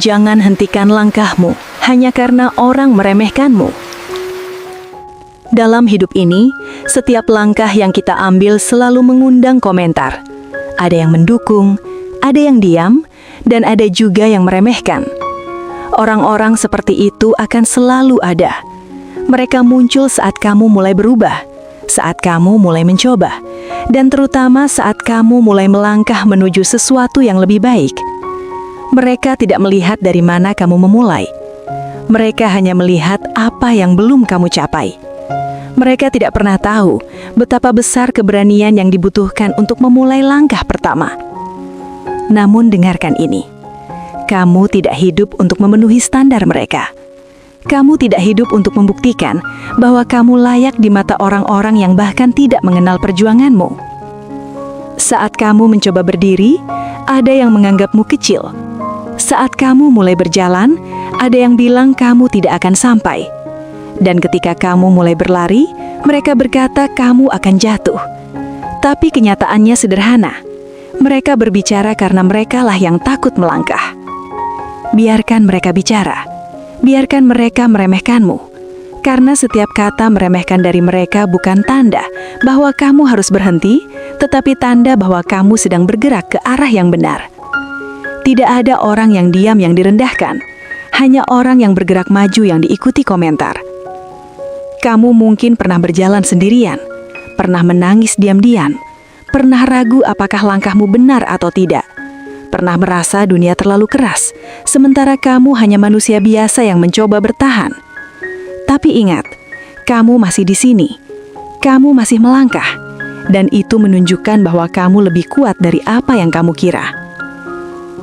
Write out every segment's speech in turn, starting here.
Jangan hentikan langkahmu hanya karena orang meremehkanmu. Dalam hidup ini, setiap langkah yang kita ambil selalu mengundang komentar. Ada yang mendukung, ada yang diam, dan ada juga yang meremehkan. Orang-orang seperti itu akan selalu ada. Mereka muncul saat kamu mulai berubah, saat kamu mulai mencoba, dan terutama saat kamu mulai melangkah menuju sesuatu yang lebih baik. Mereka tidak melihat dari mana kamu memulai. Mereka hanya melihat apa yang belum kamu capai. Mereka tidak pernah tahu betapa besar keberanian yang dibutuhkan untuk memulai langkah pertama. Namun dengarkan ini. Kamu tidak hidup untuk memenuhi standar mereka. Kamu tidak hidup untuk membuktikan bahwa kamu layak di mata orang-orang yang bahkan tidak mengenal perjuanganmu. Saat kamu mencoba berdiri, ada yang menganggapmu kecil. Saat kamu mulai berjalan, ada yang bilang kamu tidak akan sampai. Dan ketika kamu mulai berlari, mereka berkata kamu akan jatuh. Tapi kenyataannya sederhana. Mereka berbicara karena merekalah yang takut melangkah. Biarkan mereka bicara. Biarkan mereka meremehkanmu. Karena setiap kata meremehkan dari mereka bukan tanda bahwa kamu harus berhenti, tetapi tanda bahwa kamu sedang bergerak ke arah yang benar. Tidak ada orang yang diam yang direndahkan, hanya orang yang bergerak maju yang diikuti komentar. Kamu mungkin pernah berjalan sendirian, pernah menangis diam-diam, pernah ragu apakah langkahmu benar atau tidak, pernah merasa dunia terlalu keras, sementara kamu hanya manusia biasa yang mencoba bertahan. Tapi ingat, kamu masih di sini, kamu masih melangkah, dan itu menunjukkan bahwa kamu lebih kuat dari apa yang kamu kira.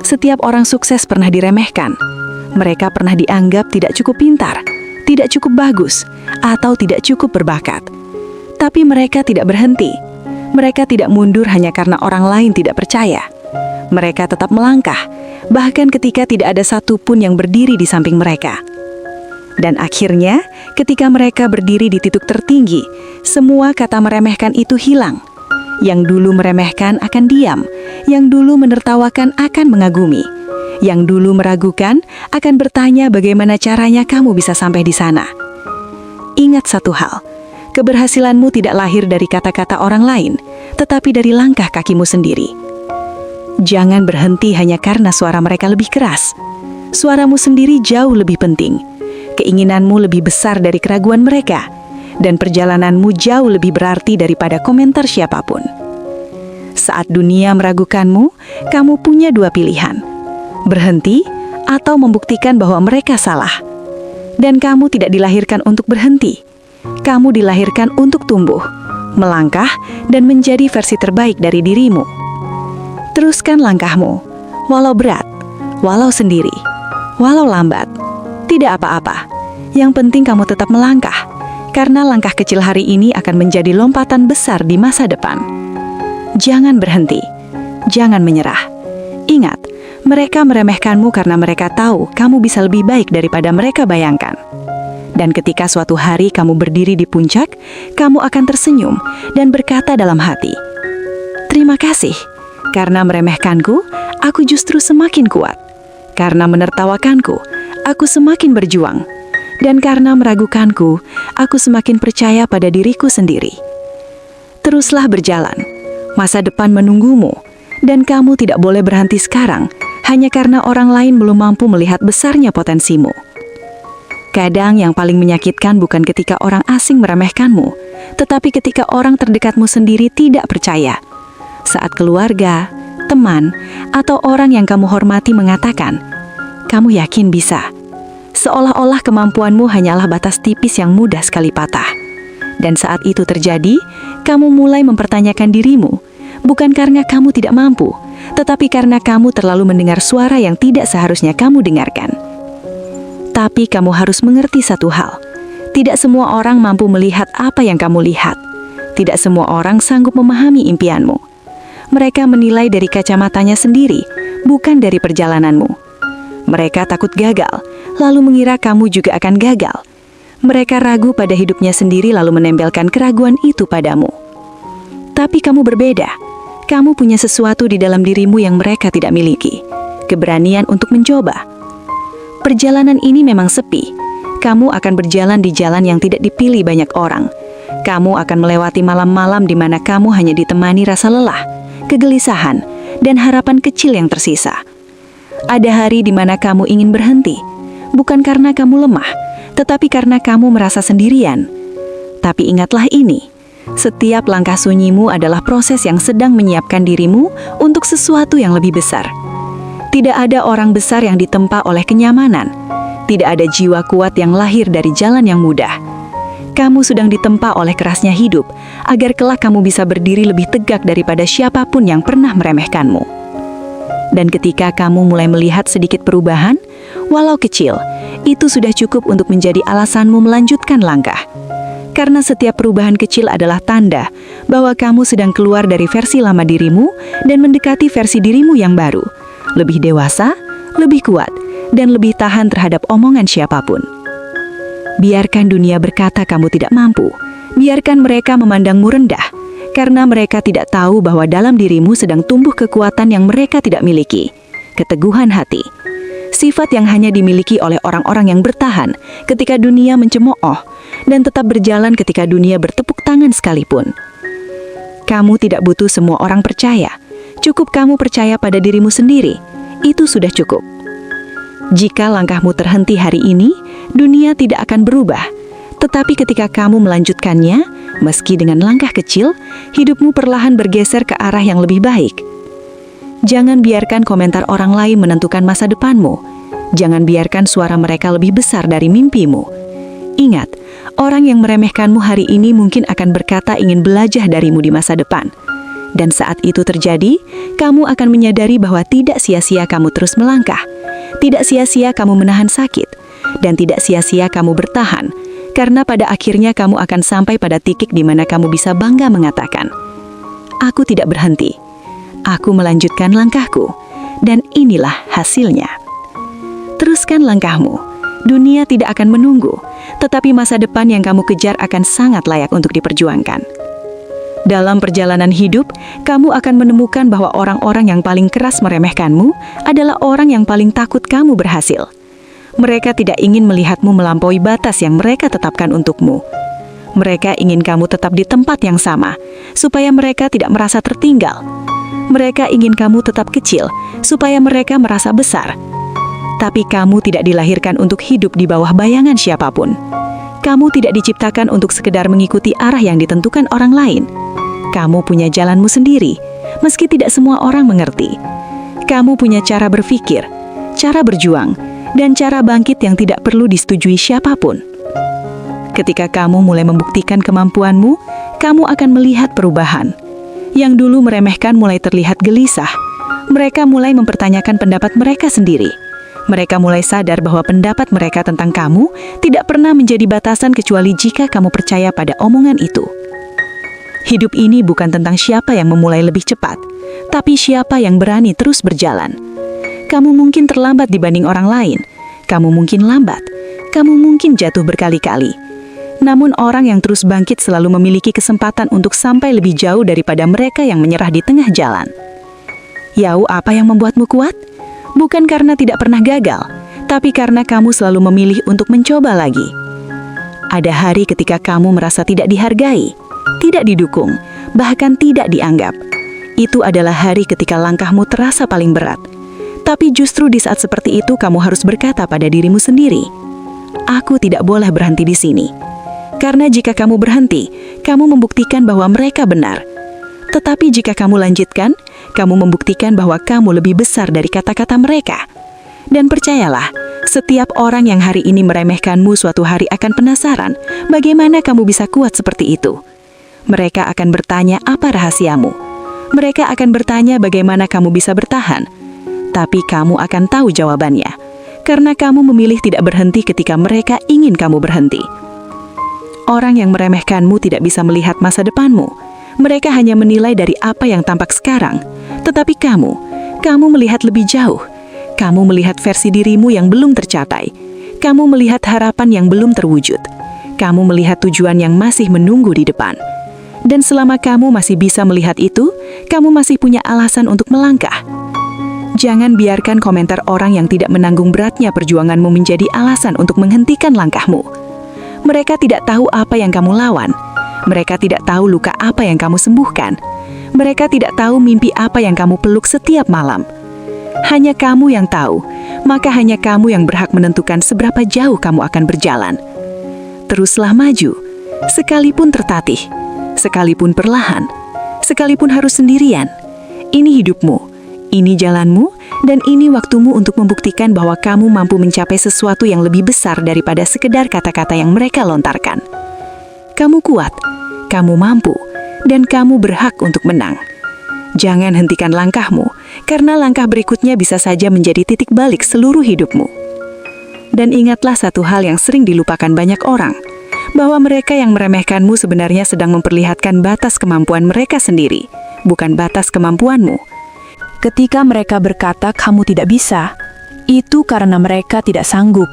Setiap orang sukses pernah diremehkan. Mereka pernah dianggap tidak cukup pintar, tidak cukup bagus, atau tidak cukup berbakat. Tapi mereka tidak berhenti. Mereka tidak mundur hanya karena orang lain tidak percaya. Mereka tetap melangkah, bahkan ketika tidak ada satupun yang berdiri di samping mereka. Dan akhirnya, ketika mereka berdiri di titik tertinggi, semua kata meremehkan itu hilang. Yang dulu meremehkan akan diam, yang dulu menertawakan akan mengagumi, yang dulu meragukan akan bertanya bagaimana caranya kamu bisa sampai di sana. Ingat satu hal, keberhasilanmu tidak lahir dari kata-kata orang lain, tetapi dari langkah kakimu sendiri. Jangan berhenti hanya karena suara mereka lebih keras. Suaramu sendiri jauh lebih penting. Keinginanmu lebih besar dari keraguan mereka. Dan perjalananmu jauh lebih berarti daripada komentar siapapun. Saat dunia meragukanmu, kamu punya dua pilihan. Berhenti atau membuktikan bahwa mereka salah. Dan kamu tidak dilahirkan untuk berhenti. Kamu dilahirkan untuk tumbuh, melangkah, dan menjadi versi terbaik dari dirimu. Teruskan langkahmu, walau berat, walau sendiri, walau lambat. Tidak apa-apa. Yang penting kamu tetap melangkah. Karena langkah kecil hari ini akan menjadi lompatan besar di masa depan. Jangan berhenti, jangan menyerah. Ingat, mereka meremehkanmu karena mereka tahu kamu bisa lebih baik daripada mereka bayangkan. Dan ketika suatu hari kamu berdiri di puncak, kamu akan tersenyum dan berkata dalam hati, "Terima kasih, karena meremehkanku, aku justru semakin kuat. Karena menertawakanku, aku semakin berjuang. Dan karena meragukanku, aku semakin percaya pada diriku sendiri." Teruslah berjalan. Masa depan menunggumu, dan kamu tidak boleh berhenti sekarang hanya karena orang lain belum mampu melihat besarnya potensimu. Kadang yang paling menyakitkan bukan ketika orang asing meremehkanmu, tetapi ketika orang terdekatmu sendiri tidak percaya. Saat keluarga, teman, atau orang yang kamu hormati mengatakan, "Kamu yakin bisa?" Seolah-olah kemampuanmu hanyalah batas tipis yang mudah sekali patah. Dan saat itu terjadi, kamu mulai mempertanyakan dirimu, bukan karena kamu tidak mampu, tetapi karena kamu terlalu mendengar suara yang tidak seharusnya kamu dengarkan. Tapi kamu harus mengerti satu hal, tidak semua orang mampu melihat apa yang kamu lihat. Tidak semua orang sanggup memahami impianmu. Mereka menilai dari kacamatanya sendiri, bukan dari perjalananmu. Mereka takut gagal, lalu mengira kamu juga akan gagal. Mereka ragu pada hidupnya sendiri lalu menempelkan keraguan itu padamu. Tapi kamu berbeda. Kamu punya sesuatu di dalam dirimu yang mereka tidak miliki. Keberanian untuk mencoba. Perjalanan ini memang sepi. Kamu akan berjalan di jalan yang tidak dipilih banyak orang. Kamu akan melewati malam-malam di mana kamu hanya ditemani rasa lelah, kegelisahan, dan harapan kecil yang tersisa. Ada hari di mana kamu ingin berhenti, bukan karena kamu lemah, tetapi karena kamu merasa sendirian. Tapi ingatlah ini, setiap langkah sunyimu adalah proses yang sedang menyiapkan dirimu untuk sesuatu yang lebih besar. Tidak ada orang besar yang ditempa oleh kenyamanan. Tidak ada jiwa kuat yang lahir dari jalan yang mudah. Kamu sedang ditempa oleh kerasnya hidup, agar kelak kamu bisa berdiri lebih tegak daripada siapapun yang pernah meremehkanmu. Dan ketika kamu mulai melihat sedikit perubahan, walau kecil, itu sudah cukup untuk menjadi alasanmu melanjutkan langkah. Karena setiap perubahan kecil adalah tanda bahwa kamu sedang keluar dari versi lama dirimu dan mendekati versi dirimu yang baru, lebih dewasa, lebih kuat, dan lebih tahan terhadap omongan siapapun. Biarkan dunia berkata kamu tidak mampu. Biarkan mereka memandangmu rendah, karena mereka tidak tahu bahwa dalam dirimu sedang tumbuh kekuatan yang mereka tidak miliki. Keteguhan hati, sifat yang hanya dimiliki oleh orang-orang yang bertahan ketika dunia mencemooh, dan tetap berjalan ketika dunia bertepuk tangan sekalipun. Kamu tidak butuh semua orang percaya. Cukup kamu percaya pada dirimu sendiri. Itu sudah cukup. Jika langkahmu terhenti hari ini, dunia tidak akan berubah. Tetapi ketika kamu melanjutkannya, meski dengan langkah kecil, hidupmu perlahan bergeser ke arah yang lebih baik. Jangan biarkan komentar orang lain menentukan masa depanmu. Jangan biarkan suara mereka lebih besar dari mimpimu. Ingat, orang yang meremehkanmu hari ini mungkin akan berkata ingin belajar darimu di masa depan. Dan saat itu terjadi, kamu akan menyadari bahwa tidak sia-sia kamu terus melangkah. Tidak sia-sia kamu menahan sakit. Dan tidak sia-sia kamu bertahan. Karena pada akhirnya kamu akan sampai pada titik di mana kamu bisa bangga mengatakan, "Aku tidak berhenti. Aku melanjutkan langkahku. Dan inilah hasilnya." Teruskan langkahmu. Dunia tidak akan menunggu. Tetapi masa depan yang kamu kejar akan sangat layak untuk diperjuangkan. Dalam perjalanan hidup, kamu akan menemukan bahwa orang-orang yang paling keras meremehkanmu adalah orang yang paling takut kamu berhasil. Mereka tidak ingin melihatmu melampaui batas yang mereka tetapkan untukmu. Mereka ingin kamu tetap di tempat yang sama, supaya mereka tidak merasa tertinggal. Mereka ingin kamu tetap kecil, supaya mereka merasa besar. Tapi kamu tidak dilahirkan untuk hidup di bawah bayangan siapapun. Kamu tidak diciptakan untuk sekedar mengikuti arah yang ditentukan orang lain. Kamu punya jalanmu sendiri, meski tidak semua orang mengerti. Kamu punya cara berpikir, cara berjuang, dan cara bangkit yang tidak perlu disetujui siapapun. Ketika kamu mulai membuktikan kemampuanmu, kamu akan melihat perubahan. Yang dulu meremehkan mulai terlihat gelisah. Mereka mulai mempertanyakan pendapat mereka sendiri. Mereka mulai sadar bahwa pendapat mereka tentang kamu tidak pernah menjadi batasan kecuali jika kamu percaya pada omongan itu. Hidup ini bukan tentang siapa yang memulai lebih cepat, tapi siapa yang berani terus berjalan. Kamu mungkin terlambat dibanding orang lain. Kamu mungkin lambat. Kamu mungkin jatuh berkali-kali. Namun orang yang terus bangkit selalu memiliki kesempatan untuk sampai lebih jauh daripada mereka yang menyerah di tengah jalan. Yau, apa yang membuatmu kuat? Bukan karena tidak pernah gagal, tapi karena kamu selalu memilih untuk mencoba lagi. Ada hari ketika kamu merasa tidak dihargai, tidak didukung, bahkan tidak dianggap. Itu adalah hari ketika langkahmu terasa paling berat. Tapi justru di saat seperti itu kamu harus berkata pada dirimu sendiri, "Aku tidak boleh berhenti di sini." Karena jika kamu berhenti, kamu membuktikan bahwa mereka benar. Tetapi jika kamu lanjutkan, kamu membuktikan bahwa kamu lebih besar dari kata-kata mereka. Dan percayalah, setiap orang yang hari ini meremehkanmu suatu hari akan penasaran bagaimana kamu bisa kuat seperti itu. Mereka akan bertanya apa rahasiamu. Mereka akan bertanya bagaimana kamu bisa bertahan. Tapi kamu akan tahu jawabannya, karena kamu memilih tidak berhenti ketika mereka ingin kamu berhenti. Orang yang meremehkanmu tidak bisa melihat masa depanmu. Mereka hanya menilai dari apa yang tampak sekarang. Tetapi kamu melihat lebih jauh. Kamu melihat versi dirimu yang belum tercapai. Kamu melihat harapan yang belum terwujud. Kamu melihat tujuan yang masih menunggu di depan. Dan selama kamu masih bisa melihat itu, kamu masih punya alasan untuk melangkah. Jangan biarkan komentar orang yang tidak menanggung beratnya perjuanganmu menjadi alasan untuk menghentikan langkahmu. Mereka tidak tahu apa yang kamu lawan. Mereka tidak tahu luka apa yang kamu sembuhkan. Mereka tidak tahu mimpi apa yang kamu peluk setiap malam. Hanya kamu yang tahu, maka hanya kamu yang berhak menentukan seberapa jauh kamu akan berjalan. Teruslah maju, sekalipun tertatih, sekalipun perlahan, sekalipun harus sendirian. Ini hidupmu. Ini jalanmu, dan ini waktumu untuk membuktikan bahwa kamu mampu mencapai sesuatu yang lebih besar daripada sekedar kata-kata yang mereka lontarkan. Kamu kuat, kamu mampu, dan kamu berhak untuk menang. Jangan hentikan langkahmu, karena langkah berikutnya bisa saja menjadi titik balik seluruh hidupmu. Dan ingatlah satu hal yang sering dilupakan banyak orang, bahwa mereka yang meremehkanmu sebenarnya sedang memperlihatkan batas kemampuan mereka sendiri, bukan batas kemampuanmu. Ketika mereka berkata kamu tidak bisa, itu karena mereka tidak sanggup.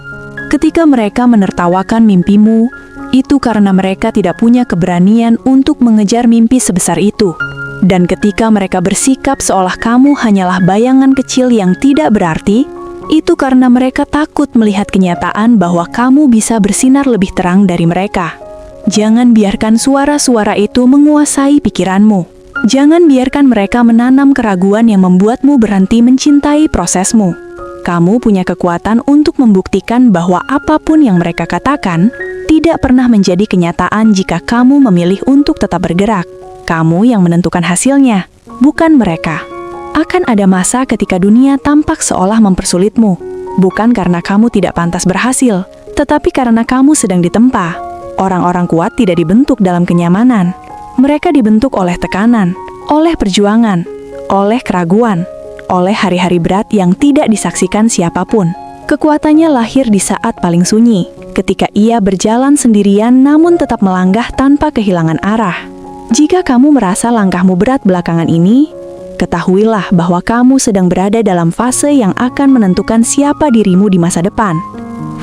Ketika mereka menertawakan mimpimu, itu karena mereka tidak punya keberanian untuk mengejar mimpi sebesar itu. Dan ketika mereka bersikap seolah kamu hanyalah bayangan kecil yang tidak berarti, itu karena mereka takut melihat kenyataan bahwa kamu bisa bersinar lebih terang dari mereka. Jangan biarkan suara-suara itu menguasai pikiranmu. Jangan biarkan mereka menanam keraguan yang membuatmu berhenti mencintai prosesmu. Kamu punya kekuatan untuk membuktikan bahwa apapun yang mereka katakan tidak pernah menjadi kenyataan jika kamu memilih untuk tetap bergerak. Kamu yang menentukan hasilnya, bukan mereka. Akan ada masa ketika dunia tampak seolah mempersulitmu, bukan karena kamu tidak pantas berhasil, tetapi karena kamu sedang ditempa. Orang-orang kuat tidak dibentuk dalam kenyamanan. Mereka dibentuk oleh tekanan, oleh perjuangan, oleh keraguan, oleh hari-hari berat yang tidak disaksikan siapapun. Kekuatannya lahir di saat paling sunyi, ketika ia berjalan sendirian namun tetap melangkah tanpa kehilangan arah. Jika kamu merasa langkahmu berat belakangan ini, ketahuilah bahwa kamu sedang berada dalam fase yang akan menentukan siapa dirimu di masa depan.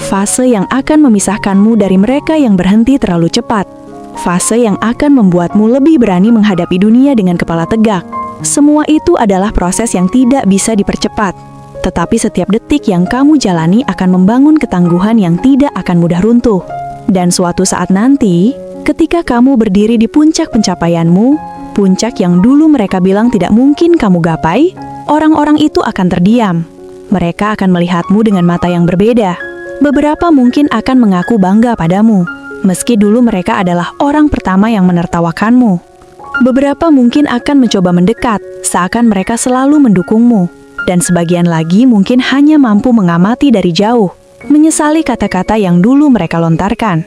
Fase yang akan memisahkanmu dari mereka yang berhenti terlalu cepat. Fase yang akan membuatmu lebih berani menghadapi dunia dengan kepala tegak. Semua itu adalah proses yang tidak bisa dipercepat. Tetapi setiap detik yang kamu jalani akan membangun ketangguhan yang tidak akan mudah runtuh. Dan suatu saat nanti, ketika kamu berdiri di puncak pencapaianmu, puncak yang dulu mereka bilang tidak mungkin kamu gapai, orang-orang itu akan terdiam. Mereka akan melihatmu dengan mata yang berbeda. Beberapa mungkin akan mengaku bangga padamu, meski dulu mereka adalah orang pertama yang menertawakanmu. Beberapa mungkin akan mencoba mendekat, seakan mereka selalu mendukungmu. Dan sebagian lagi mungkin hanya mampu mengamati dari jauh, menyesali kata-kata yang dulu mereka lontarkan.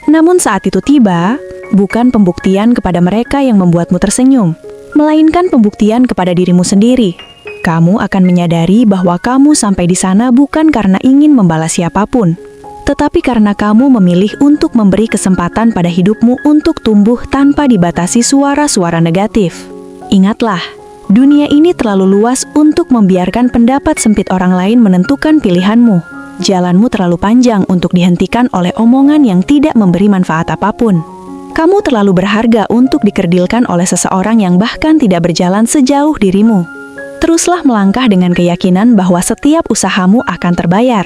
Namun saat itu tiba, bukan pembuktian kepada mereka yang membuatmu tersenyum, melainkan pembuktian kepada dirimu sendiri. Kamu akan menyadari bahwa kamu sampai di sana bukan karena ingin membalas siapapun, tetapi karena kamu memilih untuk memberi kesempatan pada hidupmu untuk tumbuh tanpa dibatasi suara-suara negatif. Ingatlah, dunia ini terlalu luas untuk membiarkan pendapat sempit orang lain menentukan pilihanmu. Jalanmu terlalu panjang untuk dihentikan oleh omongan yang tidak memberi manfaat apapun. Kamu terlalu berharga untuk dikerdilkan oleh seseorang yang bahkan tidak berjalan sejauh dirimu. Teruslah melangkah dengan keyakinan bahwa setiap usahamu akan terbayar.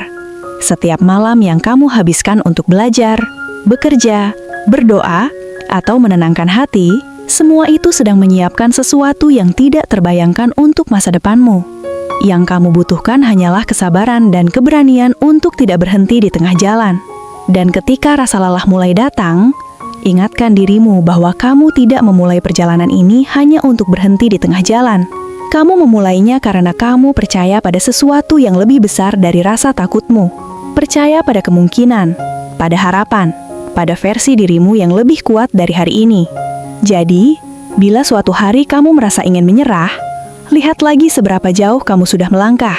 Setiap malam yang kamu habiskan untuk belajar, bekerja, berdoa, atau menenangkan hati, semua itu sedang menyiapkan sesuatu yang tidak terbayangkan untuk masa depanmu. Yang kamu butuhkan hanyalah kesabaran dan keberanian untuk tidak berhenti di tengah jalan. Dan ketika rasa lelah mulai datang, ingatkan dirimu bahwa kamu tidak memulai perjalanan ini hanya untuk berhenti di tengah jalan. Kamu memulainya karena kamu percaya pada sesuatu yang lebih besar dari rasa takutmu. Percaya pada kemungkinan, pada harapan, pada versi dirimu yang lebih kuat dari hari ini. Jadi, bila suatu hari kamu merasa ingin menyerah, lihat lagi seberapa jauh kamu sudah melangkah.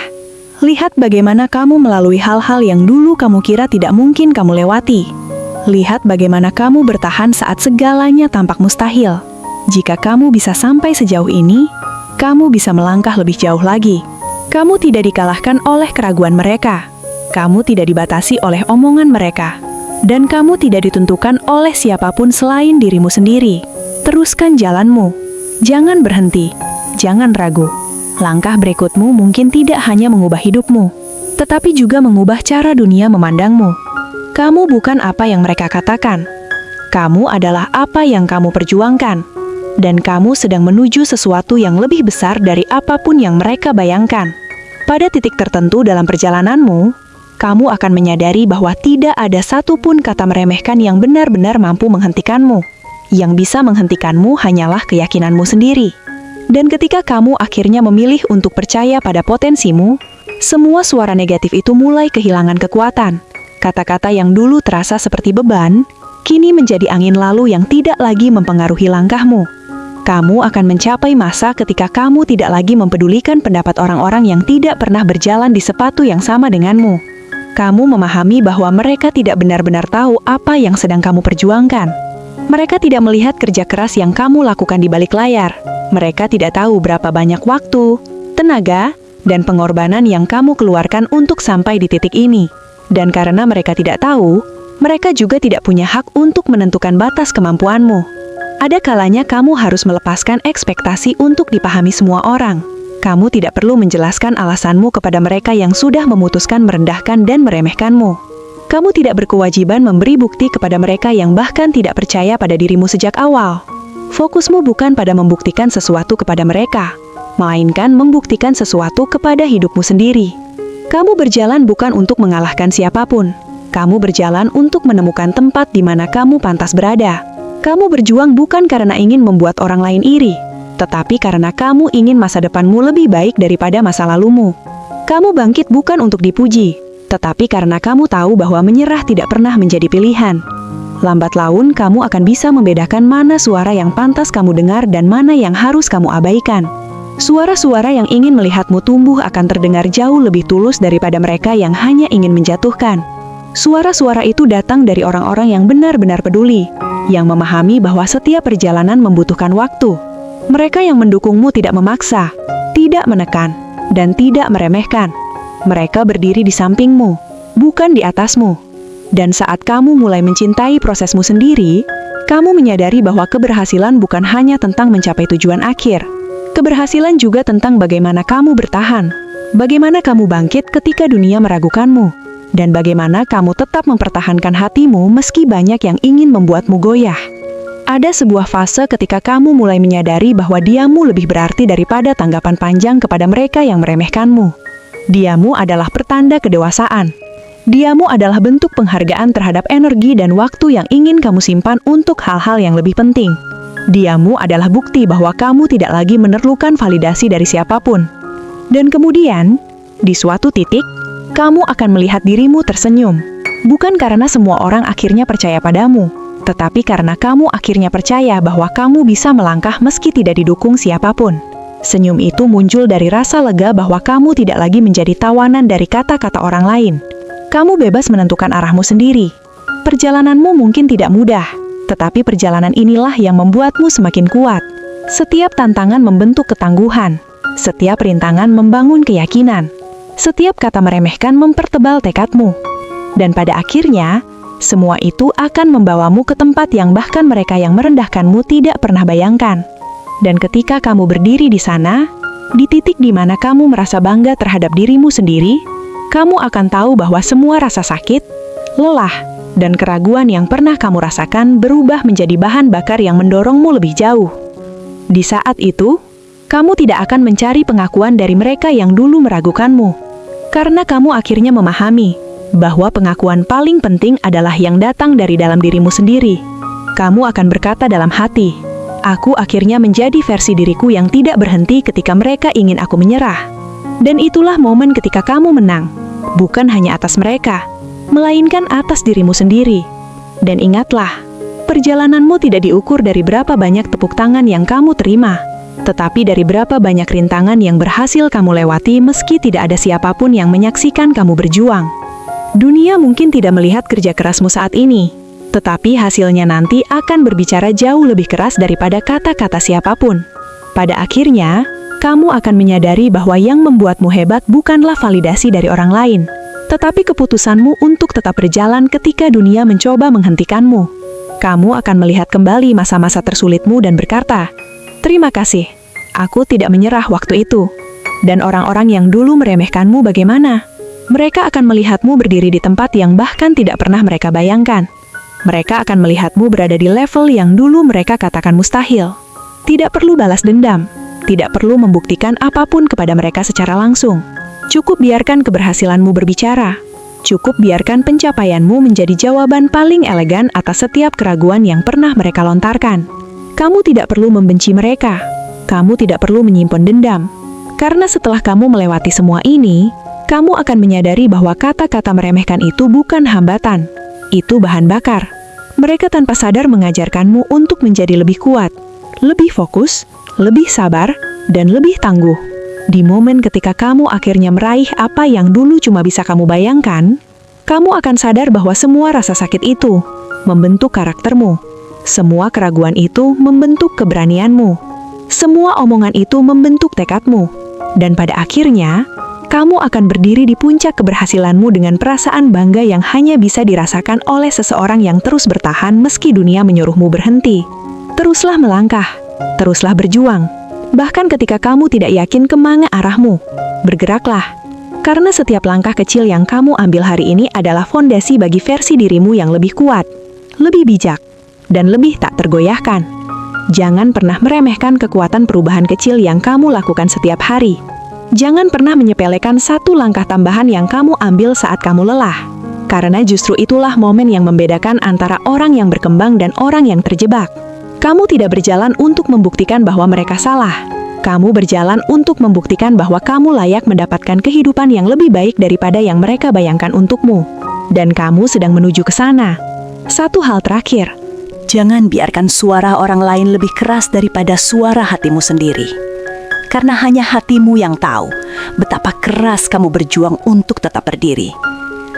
Lihat bagaimana kamu melalui hal-hal yang dulu kamu kira tidak mungkin kamu lewati. Lihat bagaimana kamu bertahan saat segalanya tampak mustahil. Jika kamu bisa sampai sejauh ini, kamu bisa melangkah lebih jauh lagi. Kamu tidak dikalahkan oleh keraguan mereka. Kamu tidak dibatasi oleh omongan mereka. Dan kamu tidak ditentukan oleh siapapun selain dirimu sendiri. Teruskan jalanmu. Jangan berhenti. Jangan ragu. Langkah berikutmu mungkin tidak hanya mengubah hidupmu, tetapi juga mengubah cara dunia memandangmu. Kamu bukan apa yang mereka katakan. Kamu adalah apa yang kamu perjuangkan. Dan kamu sedang menuju sesuatu yang lebih besar dari apapun yang mereka bayangkan. Pada titik tertentu dalam perjalananmu, kamu akan menyadari bahwa tidak ada satupun kata meremehkan yang benar-benar mampu menghentikanmu. Yang bisa menghentikanmu hanyalah keyakinanmu sendiri. Dan ketika kamu akhirnya memilih untuk percaya pada potensimu, semua suara negatif itu mulai kehilangan kekuatan. Kata-kata yang dulu terasa seperti beban, kini menjadi angin lalu yang tidak lagi mempengaruhi langkahmu. Kamu akan mencapai masa ketika kamu tidak lagi mempedulikan pendapat orang-orang yang tidak pernah berjalan di sepatu yang sama denganmu. Kamu memahami bahwa mereka tidak benar-benar tahu apa yang sedang kamu perjuangkan. Mereka tidak melihat kerja keras yang kamu lakukan di balik layar. Mereka tidak tahu berapa banyak waktu, tenaga, dan pengorbanan yang kamu keluarkan untuk sampai di titik ini. Dan karena mereka tidak tahu, mereka juga tidak punya hak untuk menentukan batas kemampuanmu. Ada kalanya kamu harus melepaskan ekspektasi untuk dipahami semua orang. Kamu tidak perlu menjelaskan alasanmu kepada mereka yang sudah memutuskan merendahkan dan meremehkanmu. Kamu tidak berkewajiban memberi bukti kepada mereka yang bahkan tidak percaya pada dirimu sejak awal. Fokusmu bukan pada membuktikan sesuatu kepada mereka, melainkan membuktikan sesuatu kepada hidupmu sendiri. Kamu berjalan bukan untuk mengalahkan siapapun. Kamu berjalan untuk menemukan tempat di mana kamu pantas berada. Kamu berjuang bukan karena ingin membuat orang lain iri, tetapi karena kamu ingin masa depanmu lebih baik daripada masa lalumu. Kamu bangkit bukan untuk dipuji, tetapi karena kamu tahu bahwa menyerah tidak pernah menjadi pilihan. Lambat laun kamu akan bisa membedakan mana suara yang pantas kamu dengar dan mana yang harus kamu abaikan. Suara-suara yang ingin melihatmu tumbuh akan terdengar jauh lebih tulus daripada mereka yang hanya ingin menjatuhkan. Suara-suara itu datang dari orang-orang yang benar-benar peduli, yang memahami bahwa setiap perjalanan membutuhkan waktu. Mereka yang mendukungmu tidak memaksa, tidak menekan, dan tidak meremehkan. Mereka berdiri di sampingmu, bukan di atasmu. Dan saat kamu mulai mencintai prosesmu sendiri, kamu menyadari bahwa keberhasilan bukan hanya tentang mencapai tujuan akhir. Keberhasilan juga tentang bagaimana kamu bertahan, bagaimana kamu bangkit ketika dunia meragukanmu, dan bagaimana kamu tetap mempertahankan hatimu meski banyak yang ingin membuatmu goyah. Ada sebuah fase ketika kamu mulai menyadari bahwa diammu lebih berarti daripada tanggapan panjang kepada mereka yang meremehkanmu. Diammu adalah pertanda kedewasaan. Diammu adalah bentuk penghargaan terhadap energi dan waktu yang ingin kamu simpan untuk hal-hal yang lebih penting. Diammu adalah bukti bahwa kamu tidak lagi memerlukan validasi dari siapapun. Dan kemudian, di suatu titik, kamu akan melihat dirimu tersenyum. Bukan karena semua orang akhirnya percaya padamu, tetapi karena kamu akhirnya percaya bahwa kamu bisa melangkah meski tidak didukung siapapun. Senyum itu muncul dari rasa lega bahwa kamu tidak lagi menjadi tawanan dari kata-kata orang lain. Kamu bebas menentukan arahmu sendiri. Perjalananmu mungkin tidak mudah, tetapi perjalanan inilah yang membuatmu semakin kuat. Setiap tantangan membentuk ketangguhan. Setiap rintangan membangun keyakinan. Setiap kata meremehkan mempertebal tekadmu. Dan pada akhirnya, semua itu akan membawamu ke tempat yang bahkan mereka yang merendahkanmu tidak pernah bayangkan. Dan ketika kamu berdiri di sana, di titik di mana kamu merasa bangga terhadap dirimu sendiri, kamu akan tahu bahwa semua rasa sakit, lelah, dan keraguan yang pernah kamu rasakan berubah menjadi bahan bakar yang mendorongmu lebih jauh. Di saat itu, kamu tidak akan mencari pengakuan dari mereka yang dulu meragukanmu. Karena kamu akhirnya memahami bahwa pengakuan paling penting adalah yang datang dari dalam dirimu sendiri. Kamu akan berkata dalam hati, "Aku akhirnya menjadi versi diriku yang tidak berhenti ketika mereka ingin aku menyerah." Dan itulah momen ketika kamu menang, bukan hanya atas mereka, melainkan atas dirimu sendiri. Dan ingatlah, perjalananmu tidak diukur dari berapa banyak tepuk tangan yang kamu terima, tetapi dari berapa banyak rintangan yang berhasil kamu lewati meski tidak ada siapapun yang menyaksikan kamu berjuang. Dunia mungkin tidak melihat kerja kerasmu saat ini, tetapi hasilnya nanti akan berbicara jauh lebih keras daripada kata-kata siapapun. Pada akhirnya, kamu akan menyadari bahwa yang membuatmu hebat bukanlah validasi dari orang lain, tetapi keputusanmu untuk tetap berjalan ketika dunia mencoba menghentikanmu. Kamu akan melihat kembali masa-masa tersulitmu dan berkata, "Terima kasih, aku tidak menyerah waktu itu." Dan orang-orang yang dulu meremehkanmu bagaimana? Mereka akan melihatmu berdiri di tempat yang bahkan tidak pernah mereka bayangkan. Mereka akan melihatmu berada di level yang dulu mereka katakan mustahil. Tidak perlu balas dendam. Tidak perlu membuktikan apapun kepada mereka secara langsung. Cukup biarkan keberhasilanmu berbicara. Cukup biarkan pencapaianmu menjadi jawaban paling elegan atas setiap keraguan yang pernah mereka lontarkan. Kamu tidak perlu membenci mereka. Kamu tidak perlu menyimpan dendam. Karena setelah kamu melewati semua ini, kamu akan menyadari bahwa kata-kata meremehkan itu bukan hambatan. Itu bahan bakar. Mereka tanpa sadar mengajarkanmu untuk menjadi lebih kuat, lebih fokus, lebih sabar, dan lebih tangguh. Di momen ketika kamu akhirnya meraih apa yang dulu cuma bisa kamu bayangkan, kamu akan sadar bahwa semua rasa sakit itu membentuk karaktermu. Semua keraguan itu membentuk keberanianmu. Semua omongan itu membentuk tekadmu. Dan pada akhirnya, kamu akan berdiri di puncak keberhasilanmu dengan perasaan bangga yang hanya bisa dirasakan oleh seseorang yang terus bertahan meski dunia menyuruhmu berhenti. Teruslah melangkah, teruslah berjuang. Bahkan ketika kamu tidak yakin kemana arahmu, bergeraklah. Karena setiap langkah kecil yang kamu ambil hari ini adalah fondasi bagi versi dirimu yang lebih kuat, lebih bijak, dan lebih tak tergoyahkan. Jangan pernah meremehkan kekuatan perubahan kecil yang kamu lakukan setiap hari. Jangan pernah menyepelekan satu langkah tambahan yang kamu ambil saat kamu lelah. Karena justru itulah momen yang membedakan antara orang yang berkembang dan orang yang terjebak. Kamu tidak berjalan untuk membuktikan bahwa mereka salah. Kamu berjalan untuk membuktikan bahwa kamu layak mendapatkan kehidupan yang lebih baik daripada yang mereka bayangkan untukmu. Dan kamu sedang menuju ke sana. Satu hal terakhir. Jangan biarkan suara orang lain lebih keras daripada suara hatimu sendiri. Karena hanya hatimu yang tahu betapa keras kamu berjuang untuk tetap berdiri.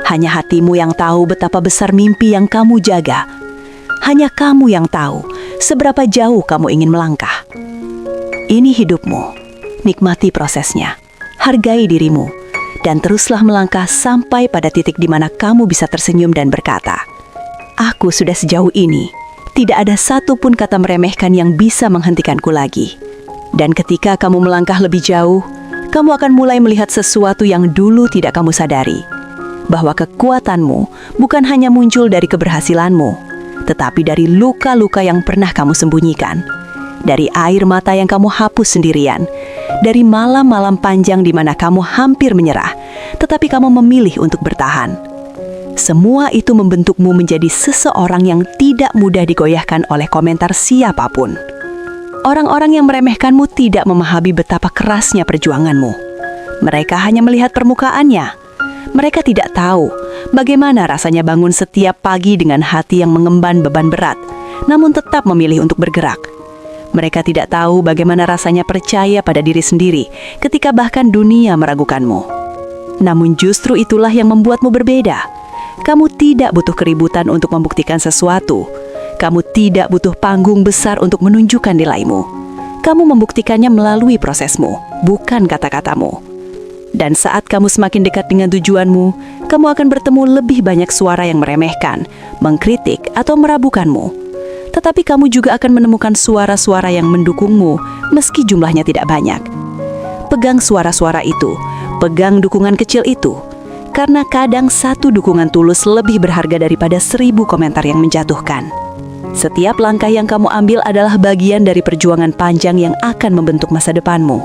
Hanya hatimu yang tahu betapa besar mimpi yang kamu jaga. Hanya kamu yang tahu seberapa jauh kamu ingin melangkah. Ini hidupmu. Nikmati prosesnya. Hargai dirimu. Dan teruslah melangkah sampai pada titik di mana kamu bisa tersenyum dan berkata, "Aku sudah sejauh ini. Tidak ada satupun kata meremehkan yang bisa menghentikanku lagi." Dan ketika kamu melangkah lebih jauh, kamu akan mulai melihat sesuatu yang dulu tidak kamu sadari. Bahwa kekuatanmu bukan hanya muncul dari keberhasilanmu, tetapi dari luka-luka yang pernah kamu sembunyikan. Dari air mata yang kamu hapus sendirian. Dari malam-malam panjang di mana kamu hampir menyerah, tetapi kamu memilih untuk bertahan. Semua itu membentukmu menjadi seseorang yang tidak mudah digoyahkan oleh komentar siapapun. Orang-orang yang meremehkanmu tidak memahami betapa kerasnya perjuanganmu. Mereka hanya melihat permukaannya. Mereka tidak tahu bagaimana rasanya bangun setiap pagi dengan hati yang mengemban beban berat, namun tetap memilih untuk bergerak. Mereka tidak tahu bagaimana rasanya percaya pada diri sendiri ketika bahkan dunia meragukanmu. Namun justru itulah yang membuatmu berbeda. Kamu tidak butuh keributan untuk membuktikan sesuatu. Kamu tidak butuh panggung besar untuk menunjukkan nilaimu. Kamu membuktikannya melalui prosesmu, bukan kata-katamu. Dan saat kamu semakin dekat dengan tujuanmu, kamu akan bertemu lebih banyak suara yang meremehkan, mengkritik, atau meragukanmu. Tetapi kamu juga akan menemukan suara-suara yang mendukungmu, meski jumlahnya tidak banyak. Pegang suara-suara itu, pegang dukungan kecil itu. Karena kadang satu dukungan tulus lebih berharga daripada 1000 komentar yang menjatuhkan. Setiap langkah yang kamu ambil adalah bagian dari perjuangan panjang yang akan membentuk masa depanmu.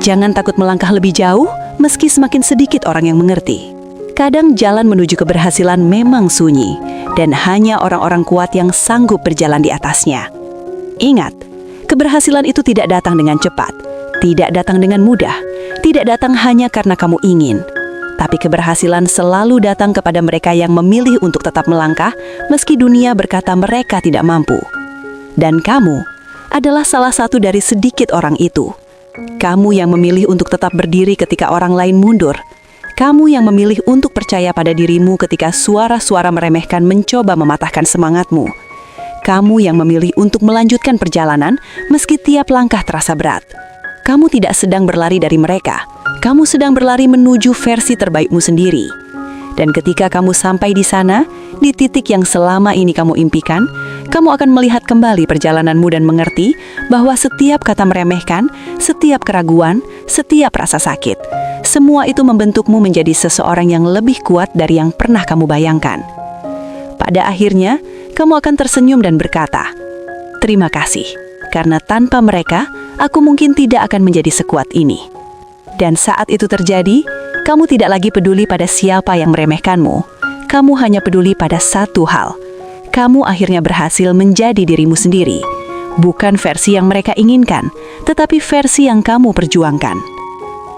Jangan takut melangkah lebih jauh, meski semakin sedikit orang yang mengerti. Kadang jalan menuju keberhasilan memang sunyi, dan hanya orang-orang kuat yang sanggup berjalan di atasnya. Ingat, keberhasilan itu tidak datang dengan cepat, tidak datang dengan mudah, tidak datang hanya karena kamu ingin. Tapi keberhasilan selalu datang kepada mereka yang memilih untuk tetap melangkah meski dunia berkata mereka tidak mampu. Dan kamu adalah salah satu dari sedikit orang itu. Kamu yang memilih untuk tetap berdiri ketika orang lain mundur. Kamu yang memilih untuk percaya pada dirimu ketika suara-suara meremehkan mencoba mematahkan semangatmu. Kamu yang memilih untuk melanjutkan perjalanan meski tiap langkah terasa berat. Kamu tidak sedang berlari dari mereka. Kamu sedang berlari menuju versi terbaikmu sendiri. Dan ketika kamu sampai di sana, di titik yang selama ini kamu impikan, kamu akan melihat kembali perjalananmu dan mengerti bahwa setiap kata meremehkan, setiap keraguan, setiap rasa sakit, semua itu membentukmu menjadi seseorang yang lebih kuat dari yang pernah kamu bayangkan. Pada akhirnya, kamu akan tersenyum dan berkata, "Terima kasih, karena tanpa mereka, aku mungkin tidak akan menjadi sekuat ini." Dan saat itu terjadi, kamu tidak lagi peduli pada siapa yang meremehkanmu. Kamu hanya peduli pada satu hal. Kamu akhirnya berhasil menjadi dirimu sendiri. Bukan versi yang mereka inginkan, tetapi versi yang kamu perjuangkan.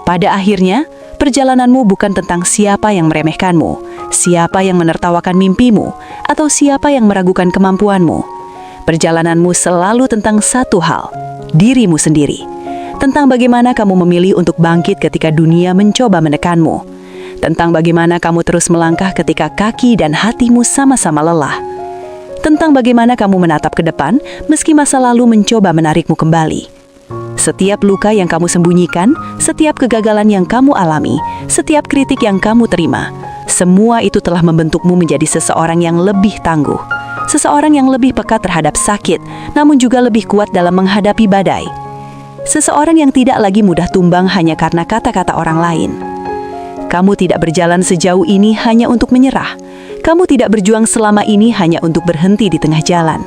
Pada akhirnya, perjalananmu bukan tentang siapa yang meremehkanmu, siapa yang menertawakan mimpimu, atau siapa yang meragukan kemampuanmu. Perjalananmu selalu tentang satu hal, dirimu sendiri. Tentang bagaimana kamu memilih untuk bangkit ketika dunia mencoba menekanmu. Tentang bagaimana kamu terus melangkah ketika kaki dan hatimu sama-sama lelah. Tentang bagaimana kamu menatap ke depan meski masa lalu mencoba menarikmu kembali. Setiap luka yang kamu sembunyikan, setiap kegagalan yang kamu alami, setiap kritik yang kamu terima, semua itu telah membentukmu menjadi seseorang yang lebih tangguh. Seseorang yang lebih peka terhadap sakit, namun juga lebih kuat dalam menghadapi badai. Seseorang yang tidak lagi mudah tumbang hanya karena kata-kata orang lain. Kamu tidak berjalan sejauh ini hanya untuk menyerah. Kamu tidak berjuang selama ini hanya untuk berhenti di tengah jalan.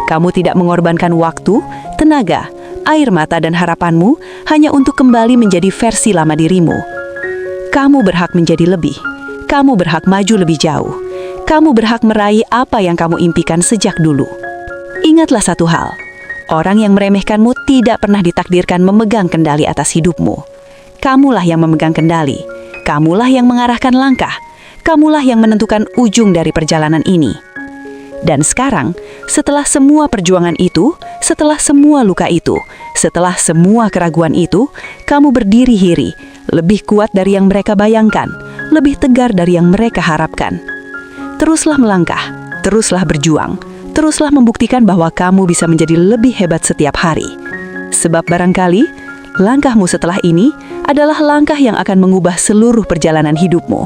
Kamu tidak mengorbankan waktu, tenaga, air mata dan harapanmu hanya untuk kembali menjadi versi lama dirimu. Kamu berhak menjadi lebih. Kamu berhak maju lebih jauh. Kamu berhak meraih apa yang kamu impikan sejak dulu. Ingatlah satu hal. Orang yang meremehkanmu tidak pernah ditakdirkan memegang kendali atas hidupmu. Kamulah yang memegang kendali. Kamulah yang mengarahkan langkah. Kamulah yang menentukan ujung dari perjalanan ini. Dan sekarang, setelah semua perjuangan itu, setelah semua luka itu, setelah semua keraguan itu, kamu berdiri hiri, lebih kuat dari yang mereka bayangkan, lebih tegar dari yang mereka harapkan. Teruslah melangkah, teruslah berjuang. Teruslah membuktikan bahwa kamu bisa menjadi lebih hebat setiap hari. Sebab barangkali, langkahmu setelah ini adalah langkah yang akan mengubah seluruh perjalanan hidupmu.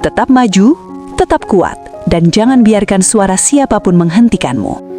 Tetap maju, tetap kuat, dan jangan biarkan suara siapapun menghentikanmu.